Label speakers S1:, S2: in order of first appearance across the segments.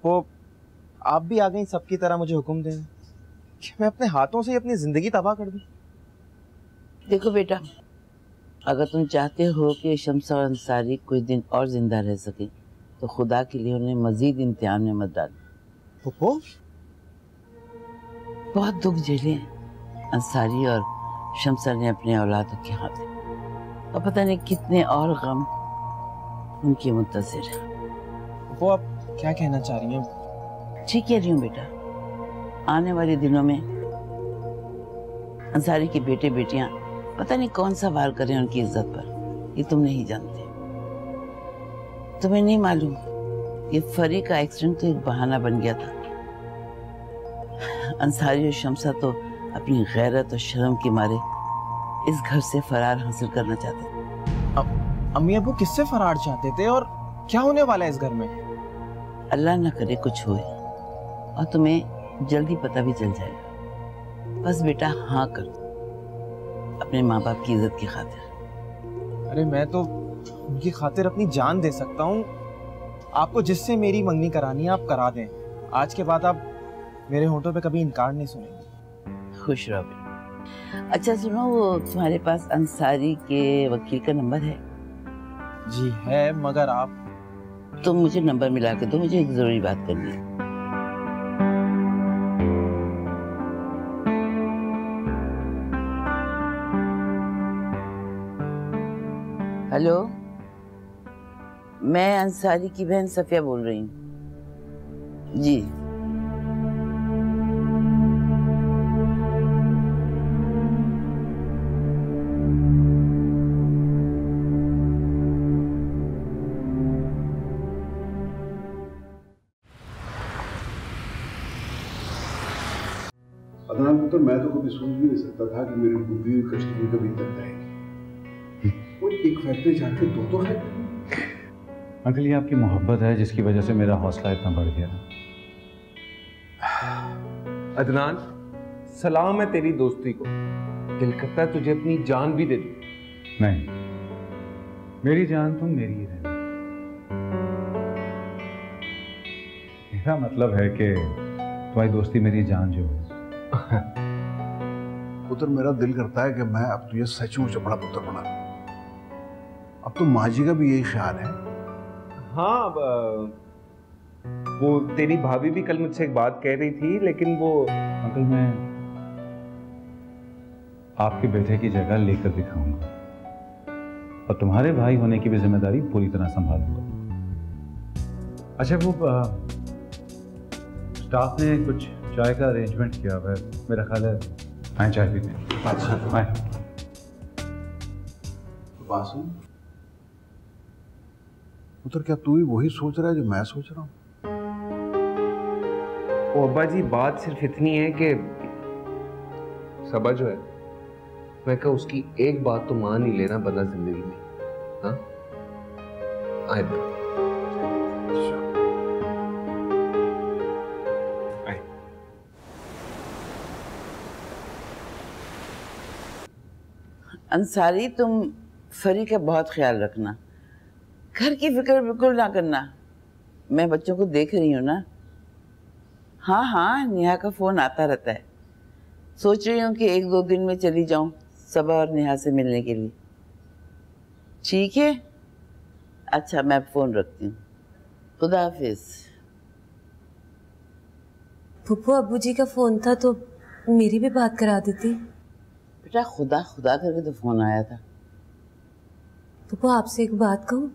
S1: फुप्पो, आप भी आ गई सबकी तरह मुझे हुक्म दें कि मैं अपने हाथों से अपनी जिंदगी तबाह कर दूं।
S2: देखो बेटा, अगर तुम चाहते हो कि शम्सा और अंसारी कुछ दिन और जिंदा रह सके तो खुदा के लिए उन्हें मजीद इम्तिहान में मत डालो।
S1: फुप्पो,
S2: बहुत दुख झेले अंसारी और शम्सा ने अपने औलादों के हाथ, और पता नहीं कितने और गम उनकी मुंतज़िर है।
S1: फुप्पो, आप क्या कहना चाह रही हैं?
S2: ठीक कह रही हूँ बेटा, आने वाले दिनों में अंसारी के बेटे बेटियां पता नहीं कौन सा वार करें उनकी इज्जत पर, ये तुम नहीं जानते। तुम्हें नहीं मालूम, ये फरी का एक्सीडेंट तो एक बहाना बन गया था। अंसारी और शम्सा तो अपनी गैरत और शर्म के मारे इस घर से फरार हासिल करना चाहते थे।
S1: अम्मी अबू किससे फरार चाहते थे और क्या होने वाला है इस घर में?
S2: अल्लाह न करे कुछ होए, और तुम्हें जल्दी पता भी चल जाएगा। बस बेटा हाँ कर दो अपने माँ बाप की इज्जत की खातिर।
S1: अरे मैं तो उनकी खातिर अपनी जान दे सकता हूँ। आपको जिससे मेरी मंगनी करानी है आप करा दें। आज के बाद आप मेरे होठों पे कभी इनकार नहीं सुनेंगे।
S2: खुश रहो बेटा। अच्छा सुनो, वो तुम्हारे पास अंसारी के वकील का नंबर है?
S1: जी है, मगर आप
S2: तुम मुझे नंबर मिला के दो, मुझे एक जरूरी बात करनी है। हेलो, मैं अंसारी की बहन सफिया बोल रही हूँ जी।
S3: अदनान पुत्र, मैं तो कभी सोच भी नहीं सकता था कि मेरी डूबी हुई कश्ती कभी तक जाएगी। वो एक फैक्ट्री जाके दो फैक्ट्री।
S4: अंकल, ये आपकी मोहब्बत है जिसकी वजह से मेरा हौसला इतना बढ़ गया।
S5: अदनान, सलाम है तेरी दोस्ती को। दिल करता है तुझे अपनी जान भी दे दूं।
S4: नहीं, मेरी जान तुम मेरी ही रहना। मेरा मतलब है कि तुम्हारी दोस्ती मेरी जान जो हो।
S3: पुत्र, मेरा दिल करता है कि मैं अब तुझे सचमुच अपना पुत्र बना लूं। अब तो माँ जी का भी यही ख्याल है।
S5: हाँ, वो तेरी भाभी भी कल मुझसे एक बात कह रही थी, लेकिन वो
S4: अंकल, मैं आपके बेटे की जगह लेकर दिखाऊंगा और तुम्हारे भाई होने की भी जिम्मेदारी पूरी तरह संभालूंगा। अच्छा, वो स्टाफ ने कुछ चाय का अरेंजमेंट किया हुआ है, मेरा ख्याल है आए चाय पीते।
S3: अच्छा,
S4: आए।
S3: बासु पुत्र, क्या तू भी वही सोच रहा है जो मैं सोच रहा हूँ?
S5: ओ अब्बा जी, बात सिर्फ इतनी है कि सबा जो है, मैं कहा उसकी एक बात तो मान ही लेना बंदा जिंदगी में। हाँ, आए
S2: अंसारी, तुम फरी का बहुत ख्याल रखना, घर की फिक्र बिल्कुल ना करना। मैं बच्चों को देख रही हूँ ना। हाँ हाँ, नेहा का फ़ोन आता रहता है। सोच रही हूँ कि 1-2 दिन में चली जाऊँ सबा और नेहा से मिलने के लिए। ठीक है, अच्छा मैं फ़ोन रखती हूँ। खुदा हाफिज़।
S6: फुप्पो, अब्बू जी का फ़ोन था तो मेरी भी बात करा देती।
S2: बेटा खुदा खुदा करके तो फ़ोन आया था।
S6: फुप्पो, आपसे एक बात कहूँ?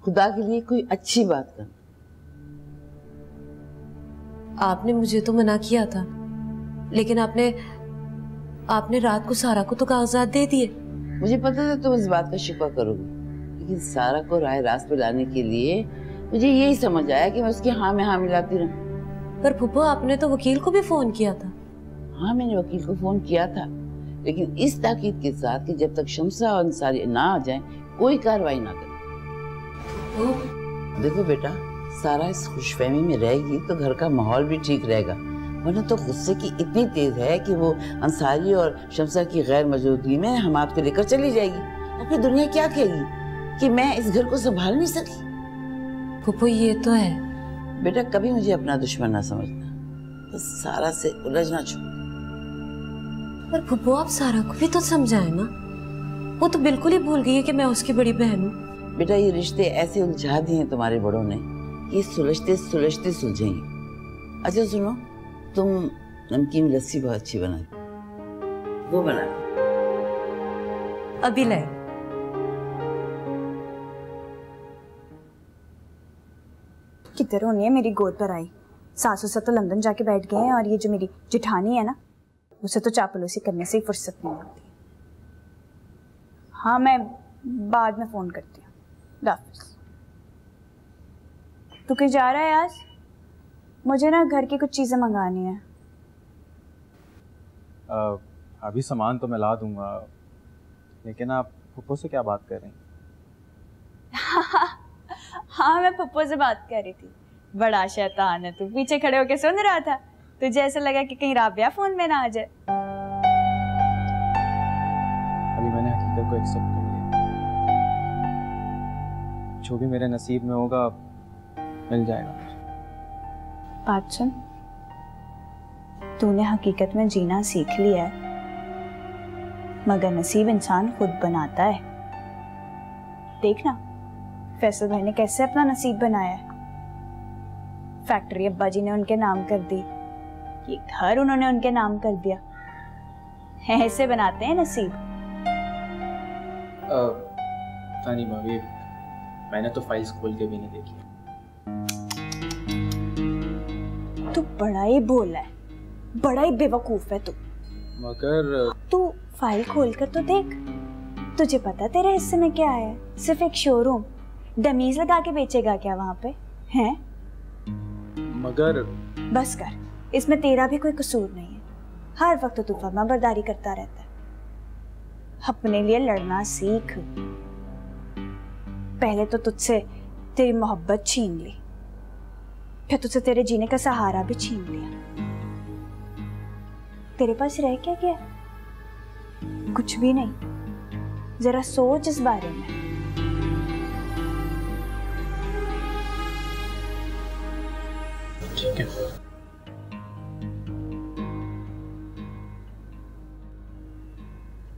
S2: खुदा के लिए कोई अच्छी बात कर।
S6: आपने मुझे तो मना किया था, लेकिन आपने रात को सारा को तो कागजात दे दिए।
S2: मुझे पता था तुम इस बात का शिकवा करोगी, लेकिन सारा को राह रास्त पे लाने के लिए मुझे यही समझ आया कि मैं उसकी हाँ में हाँ मिलाती रहूं।
S6: पर फुप्पो, आपने तो वकील को भी फोन किया था।
S2: हाँ, मैंने वकील को फोन किया था, लेकिन इस ताकीद के साथ कि जब तक शम्सा और अंसारी ना आ जाएं कोई कार्रवाई ना करें। देखो बेटा, सारा इस खुशफहमी में रहेगी तो घर का माहौल भी ठीक रहेगा, वरना तो गुस्से की इतनी तेज है कि वो अंसारी और शम्सा की गैर मौजूदगी में हम आपको लेकर चली जाएगी, और फिर दुनिया क्या कहेगी कि मैं इस घर को संभाल नहीं सकी।
S6: फुप्पो, ये तो है,
S2: बेटा कभी मुझे अपना दुश्मन ना समझना, बस सारा से उलझना छोड़।
S6: पर फुप्पो आप सारा को भी तो समझाए ना, वो तो बिल्कुल ही भूल गई है कि मैं उसकी बड़ी बहन हूँ।
S2: बेटा ये रिश्ते ऐसे उलझा दिए हैं तुम्हारे बड़ों ने, ये सुलझते सुलझते सुलझेंगे। अच्छा सुनो, तुम नमकीन लस्सी बहुत अच्छी बनाती, वो बना
S6: अभी ले।
S7: किधर होनी है मेरी गोद पर आई। सासू से तो लंदन जाके बैठ गए हैं और ये जो मेरी जेठानी है ना, उसे तो चापलूसी करने से ही फुर्सत नहीं होती। हाँ मैं बाद में फोन करती हूँ। दाफिज। तू कहीं जा रहा है आज? मुझे ना घर की कुछ चीजें मंगानी है।
S1: अभी सामान तो मैं ला दूंगा, लेकिन आप फुप्पो से क्या बात कर रही हैं?
S7: हाँ मैं पप्पो से बात कर रही थी। बड़ा शैतान है तू, पीछे खड़े होके सुन रहा था, तुझे ऐसा लगा कि कहीं राबिया फोन में ना आ जाए।
S1: अभी मैंने हकीकत को एक्सेप्ट कर लिया, जो भी मेरे नसीब में होगा मिल जाएगा।
S7: बात सुन, तूने हकीकत में जीना सीख लिया है, मगर नसीब इंसान खुद बनाता है। देखना फैसल भाई ने कैसे अपना नसीब बनाया है। फैक्ट्री अब्बा जी ने उनके नाम कर दी, ये घर उन्होंने उनके नाम कर दिया। ऐसे बनाते हैं नसीब।
S1: तानी भाभी, मैंने तो फाइल्स खोल के भी नहीं देखी।
S7: तू बड़ा ही भोला है, बड़ा ही बेवकूफ है तू।
S1: मगर
S7: तू फाइल खोल कर तो देख, तुझे पता तेरे हिस्से में क्या है? सिर्फ एक शोरूम, डमीज लगा के बेचेगा क्या वहां पे हैं?
S1: मगर
S7: बस कर, इसमें तेरा भी कोई कसूर नहीं है। हर वक्त तू फर्माबरदारी करता रहता है। अपने लिए लड़ना सीख। पहले तो तुझसे तेरी मोहब्बत छीन ली, फिर तुझसे तेरे जीने का सहारा भी छीन लिया। तेरे पास रह क्या गया? कुछ भी नहीं। जरा सोच इस बारे में।
S1: ठीक है।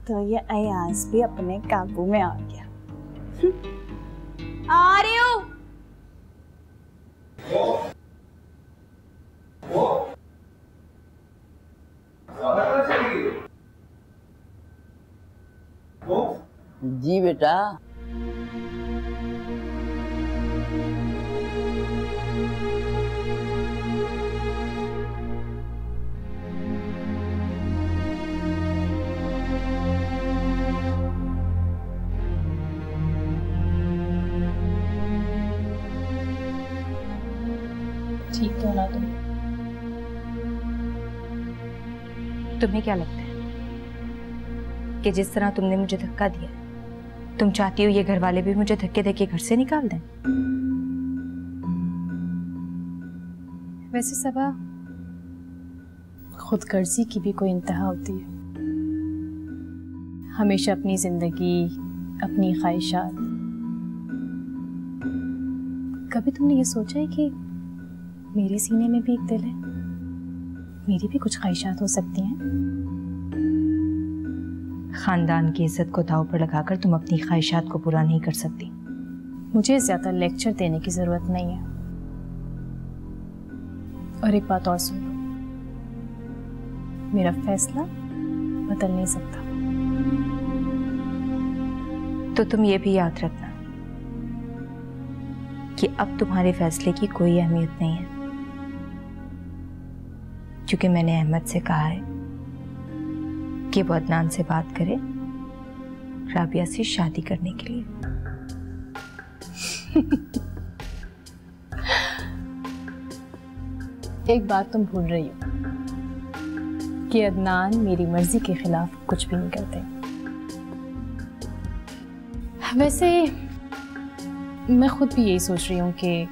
S7: तो ये अयाज भी अपने काबू में आ गया। आ रही हूँ।
S2: जी बेटा।
S8: ठीक तो ना तुम्हें क्या लगता है कि जिस तरह तुमने मुझे धक्का दिया, तुम चाहती हो ये घर वाले भी मुझे धक्के देके घर से निकाल दें?
S9: वैसे सबा, खुदगर्जी की भी कोई इंतहा होती है। हमेशा अपनी जिंदगी, अपनी ख्वाहिशात। कभी तुमने ये सोचा है कि मेरे सीने में भी एक दिल है, मेरी भी कुछ ख्वाहिशात हो सकती हैं?
S8: खानदान की इज्जत को दांव पर लगाकर तुम अपनी ख्वाहिशात को पूरा नहीं कर सकती।
S9: मुझे ज्यादा लेक्चर देने की जरूरत नहीं है। और एक बात और सुन लो, मेरा फैसला बदल नहीं सकता।
S8: तो तुम ये भी याद रखना कि अब तुम्हारे फैसले की कोई अहमियत नहीं है, क्योंकि मैंने अहमद से कहा है कि वो अदनान से बात करे राबिया से शादी करने के लिए।
S9: एक बात तुम भूल रही हो कि अदनान मेरी मर्जी के खिलाफ कुछ भी नहीं करते। वैसे मैं खुद भी यही सोच रही हूँ कि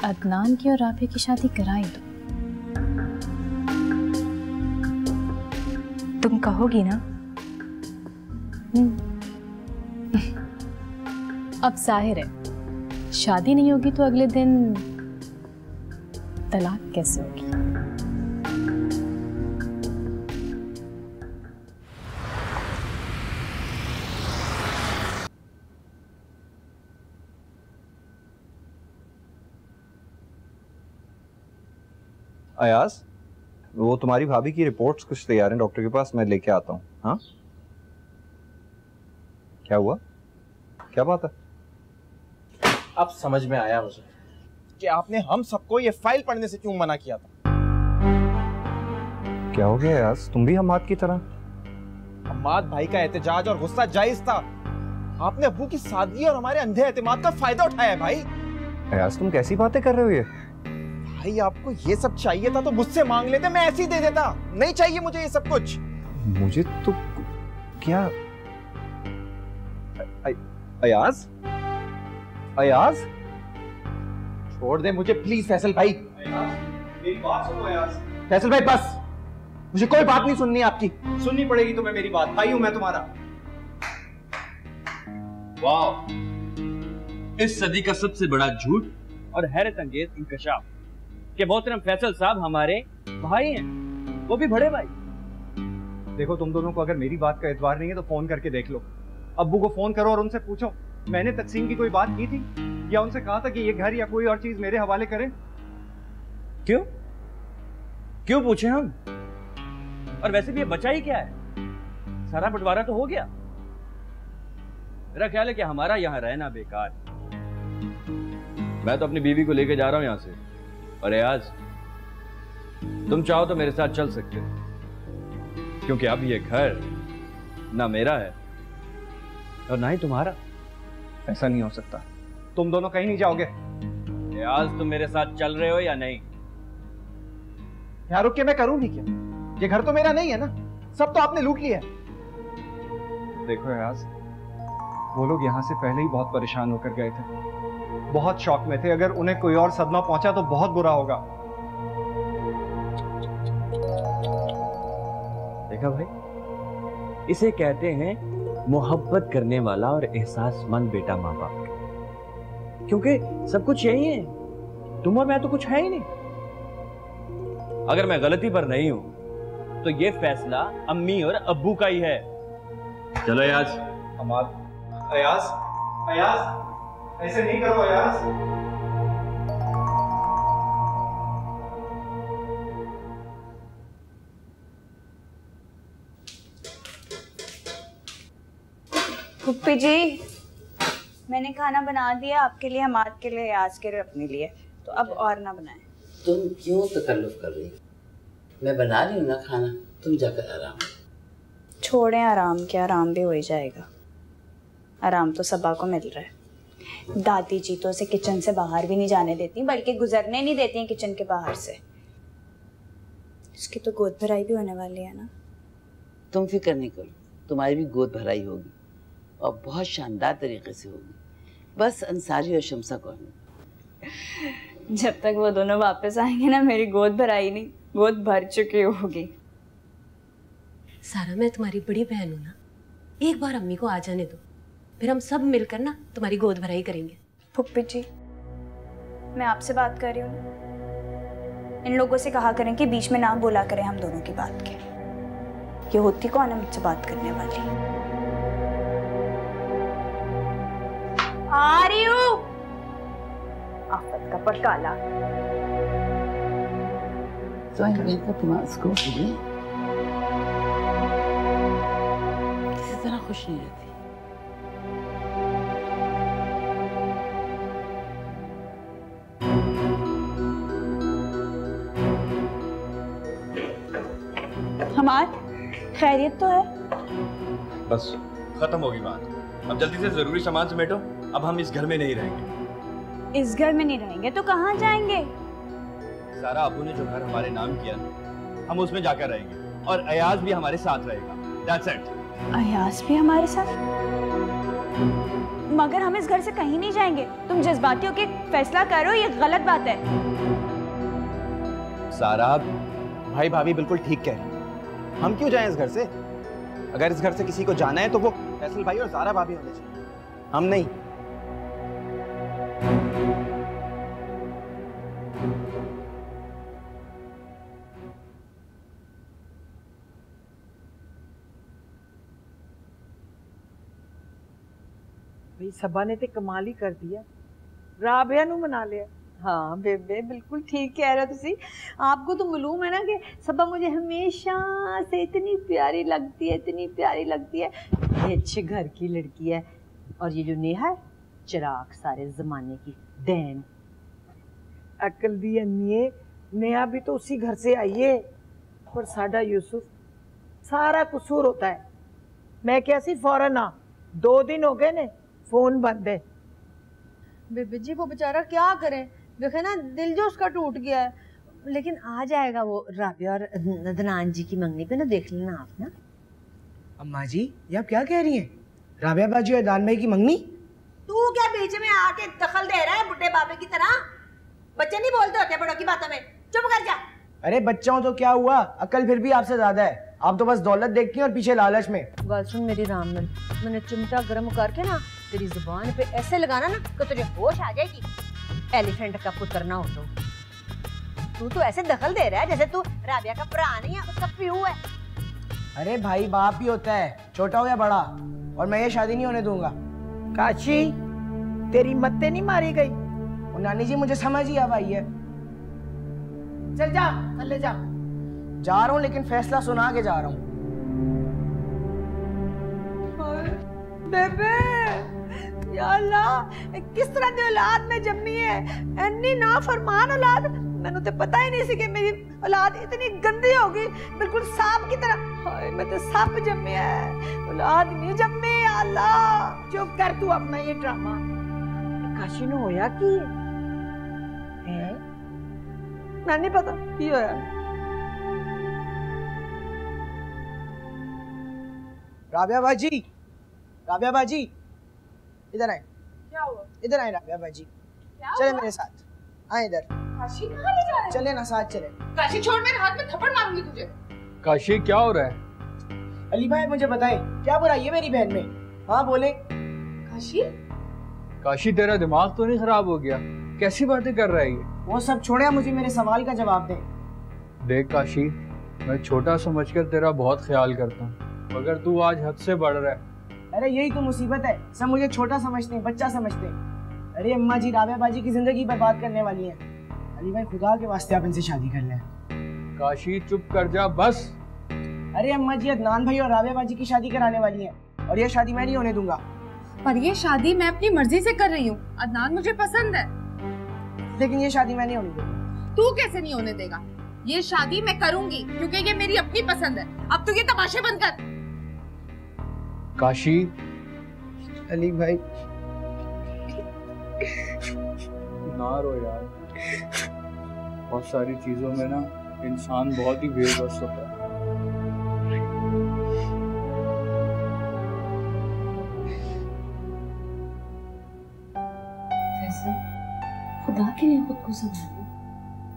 S9: अदनान की और राबिया की शादी करा ही दो।
S8: तुम कहोगी ना?
S9: अब जाहिर है शादी नहीं होगी तो अगले दिन तलाक कैसे होगी।
S10: अयाज, वो तुम्हारी भाभी की रिपोर्ट्स कुछ तैयार हैं डॉक्टर के पास, मैं लेके आता हूँ। हाँ, क्या हुआ, क्या बात है?
S1: अब समझ में आया मुझे कि आपने हम सबको ये फाइल पढ़ने से क्यों मना किया था।
S10: क्या हो गया अयाज, तुम भी हम्माद की तरह?
S1: हम्माद भाई का एहतजाज और गुस्सा जायज था। आपने अब्बू की सादगी और हमारे अंधे एतमाद का फायदा उठाया है भाई।
S10: अयाज, तुम कैसी बातें कर रहे हो ये?
S1: भाई आपको ये सब चाहिए था तो मुझसे मांग लेते, मैं ऐसे ही दे देता। नहीं चाहिए मुझे ये सब कुछ।
S10: मुझे तो क्या? अयाज, अयाज,
S1: छोड़ दे मुझे प्लीज फैसल भाई।
S11: मेरी बात सुनो अयाज।
S1: फैसल भाई बस, मुझे कोई बात नहीं सुननी आपकी।
S11: सुननी पड़ेगी तुम्हें मेरी बात, भाई हूं मैं तुम्हारा। वाह, इस सदी का सबसे बड़ा झूठ और हैरत अंगेज इंकशाफ कि मोहतरम फैसल साहब हमारे भाई हैं, वो भी बड़े भाई।
S12: देखो, तुम दोनों को अगर मेरी बात का एतबार नहीं है तो फोन करके देख लो। अब्बू को फोन करो और उनसे पूछो मैंने तकसीम की कोई बात की थी या उनसे कहा था कि ये घर या कोई और चीज मेरे हवाले करें।
S11: क्यों क्यों पूछे हम? और वैसे भी ये बचा ही क्या है, सारा बंटवारा तो हो गया। मेरा ख्याल है कि हमारा यहाँ रहना बेकार। मैं तो अपनी बीवी को लेके जा रहा हूं यहां से। और आज तुम चाहो तो मेरे साथ चल सकते हो, क्योंकि अब ये घर ना मेरा है और ना ही तुम्हारा।
S12: ऐसा नहीं हो सकता, तुम दोनों कहीं नहीं जाओगे।
S11: आज तुम मेरे साथ चल रहे हो या नहीं?
S1: यार रुक के मैं करूं भी क्या? ये घर तो मेरा नहीं है ना, सब तो आपने लूट लिया है।
S12: देखो अयाज, वो लोग यहाँ से पहले ही बहुत परेशान होकर गए थे, बहुत शौक में थे। अगर उन्हें कोई और सदमा पहुंचा तो बहुत बुरा होगा।
S11: देखा भाई, इसे कहते हैं मोहब्बत करने वाला और एहसासमंद बेटा माँ बाप, क्योंकि सब कुछ यही है, तुम और मैं तो कुछ है ही नहीं। अगर मैं गलती पर नहीं हूं तो ये फैसला अम्मी और अब्बू का ही है। चलो अयाज।
S12: अयाज, अयाज, ऐसे नहीं करो अयाज।
S7: पुप्पी जी, मैंने खाना बना दिया आपके लिए, हमाद के लिए, आज के लिए, अपने लिए। तो अब और ना बनाएं।
S2: तुम क्यों तकल्लुफ कर रही हो? मैं बना रही हूँ ना खाना, तुम जाकर आराम।
S7: छोड़ें आराम, क्या आराम भी हो ही जाएगा। आराम तो सबा को मिल रहा है। दादी जी तो उसे किचन से बाहर भी नहीं जाने देती, बल्कि गुजरने नहीं देती हैं किचन के बाहर से। इसकी तो गोद भराई भी होने वाली है ना।
S2: तुम फिक्र नहीं करो, तुम्हारी भी गोद भराई होगी और बहुत शानदार तरीके से होगी। बस अंसारी और शमसा को
S7: जब तक वो दोनों वापस आएंगे ना, मेरी गोद भराई नहीं, गोद भर चुकी होगी।
S6: सारा, मैं तुम्हारी बड़ी बहन हूं ना, एक बार अम्मी को आ जाने दो, फिर हम सब मिलकर ना तुम्हारी गोद भराई करेंगे।
S7: फुप्पी जी, मैं आपसे बात कर रही हूँ ना, इन लोगों से कहा करें कि बीच में ना बोला करें हम दोनों की बात के। ये होती कौन है मुझसे बात करने वाली? आ रही हूँ। आफत का पड़काला।
S2: तो तुम्हारा स्कूल किसी तरह खुश नहीं रहती।
S7: हमाद, खैरियत तो है?
S11: बस खत्म होगी बात। अब जल्दी से जरूरी सामान समेटो, अब हम इस घर में नहीं रहेंगे।
S7: इस घर में नहीं रहेंगे तो कहाँ जाएंगे?
S11: सारा अबू ने जो घर हमारे नाम किया, हम उसमें जाकर रहेंगे और अयाज भी हमारे साथ रहेगा। That's it.
S7: अयाज भी हमारे साथ? मगर हम इस घर से कहीं नहीं जाएंगे। तुम जज्बाती हो के फैसला करो, ये गलत बात है।
S11: सारा
S1: भाई भाभी बिल्कुल ठीक कह रहे हैं। हम क्यों जाएं इस घर से? अगर इस घर से किसी को जाना है तो वो फैसल भाई और ज़ारा भाभी होने चाहिए, हम नहीं।
S13: भाई सबा ने ते कमाल ही कर दिया, राबिया नु मना लिया।
S14: हाँ बेबे बिल्कुल ठीक कह रहे हो तुसी। आपको तो मालूम है ना कि सबा मुझे हमेशा से इतनी प्यारी लगती है, इतनी प्यारी लगती है। ये अच्छे घर की लड़की है। और ये जो नेहा है, चिराग सारे जमाने की डैन।
S13: अकल दी अन्नी, नेहा भी तो उसी घर से आई है। पर साडा यूसुफ सारा कसूर होता है। मैं कैसी फौरन आ, 2 दिन हो गए ने फोन बंद है।
S14: बेबे जी वो बेचारा क्या करे, देखे ना दिल जो उसका टूट गया है। लेकिन आ जाएगा वो राबिया और अदनान जी की मंगनी पे ना, देख लेना आप ना।
S15: अम्मा जी ये आप क्या कह रही हैं? राबिया बाजी और अदनान भाई की मंगनी?
S14: तू क्या बीच में आके दखल दे रहा है बुड्ढे बाबे की तरह? बच्चे नहीं बोलते होते बड़ों की बातों में, चुप कर जा।
S15: अरे बच्चा हूं तो क्या हुआ, अकल फिर भी आपसे ज्यादा है। आप तो बस दौलत देखती हैं और पीछे लालच में।
S14: बात सुन मेरी रामनल, मैंने चिमटा गर्म करके ना तेरी जुबान पे ऐसे लगाना ना कि तुझे होश आ जाएगी। एलिफेंट का पुत्र ना हो तू तो ऐसे दखल दे रहा है जैसे तू राबिया का भरा नहीं है, उसका प्यू है।
S15: अरे भाई बाप ही होता है, छोटा हो या बड़ा, और मैं ये शादी नहीं होने दूंगा।
S13: काशी तेरी मत्ते नहीं मारी गई?
S15: और नानी जी मुझे समझ ही अब आई है। चल जा, चल ले जा रहा हूँ, लेकिन फैसला सुना के जा रहा हूँ।
S13: बेबे या अल्लाह, किस तरह की औलाद में जम्मी है, इतनी नाफरमान औलाद। मैंने तो पता ही नहीं सी कि मेरी औलाद इतनी गंदी होगी, बिल्कुल सांप की तरह। हाय मैं तो सांप जम्मी है, औलाद नहीं जम्मी। अल्लाह चुप कर तू अपना ये ड्रामा। काशी ने होया की है मैं नहीं पता की होया।
S15: राबिया बाजी, राबिया बाजी इधर आए।
S13: क्या हुआ?
S15: इधर आए राबिया बाजी, चले मेरे साथ, आए इधर।
S13: काशी कहाँ ले जा रहे हैं?
S15: चले ना साथ चले।
S13: काशी छोड़, मेरे हाथ में थप्पड़ मारूंगी तुझे।
S16: काशी क्या हो रहा है?
S15: अली भाई मुझे बताए क्या बुराई है मेरी बहन में? हाँ बोले।
S13: काशी
S16: काशी तेरा दिमाग तो नहीं खराब हो गया? कैसी बातें कर रहा है ये?
S15: वो सब छोड़े, मुझे मेरे सवाल का जवाब दे।
S16: देख काशी, मैं छोटा समझकर तेरा बहुत ख्याल करता हूँ, मगर तू आज हद से बढ़ रहा है।
S15: अरे यही तो मुसीबत है, सब मुझे छोटा समझते हैं, बच्चा समझते हैं। अरे अम्मा जी राबिया बाजी की जिंदगी बर्बाद करने वाली है। अली भाई खुदा के वास्ते आप इनसे शादी कर लें।
S16: काशी चुप कर जा बस।
S15: अरे अम्मा जी अदनान भाई और राबिया बाजी की शादी कराने वाली है, और ये शादी मैं नहीं होने दूंगा।
S17: पर ये शादी मैं अपनी मर्जी से कर रही हूँ, अदनान मुझे पसंद है।
S15: लेकिन ये शादी मैं नहीं होने दूंगा।
S17: तू कैसे नहीं होने देगा? ये शादी मैं करूंगी क्योंकि ये मेरी अपनी पसंद है। अब तू ये तमाशे बंद कर।
S16: काशी।
S15: अली भाई
S16: ना रो यार, बहुत सारी चीजों में ना इंसान बहुत ही बेबस होता है।
S6: खुदा के लिए खुद को संभालो,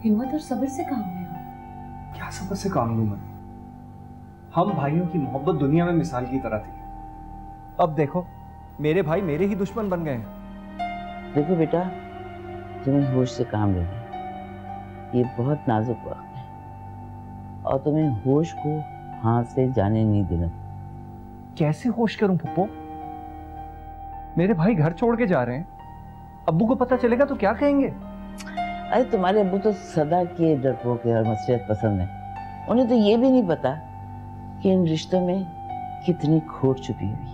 S6: हिम्मत और सब्र से काम ले।
S12: क्या सब्र से काम लूं मैं? हम भाइयों की मोहब्बत दुनिया में मिसाल की तरह थी, अब देखो मेरे भाई मेरे ही दुश्मन बन गए हैं।
S2: देखो बेटा, तुम्हें होश से काम लेना है, ये बहुत नाजुक वक्त है, और तुम्हें होश को हाथ से जाने नहीं देना।
S12: कैसे होश करूं पप्पो? मेरे भाई घर छोड़ के जा रहे हैं, अब्बू को पता चलेगा तो क्या कहेंगे?
S2: अरे तुम्हारे अब्बू तो सदा के डरपोक और मसलियत पसंद है, उन्हें तो ये भी नहीं पता कि इन रिश्तों में कितनी खोट छुपी हुई है।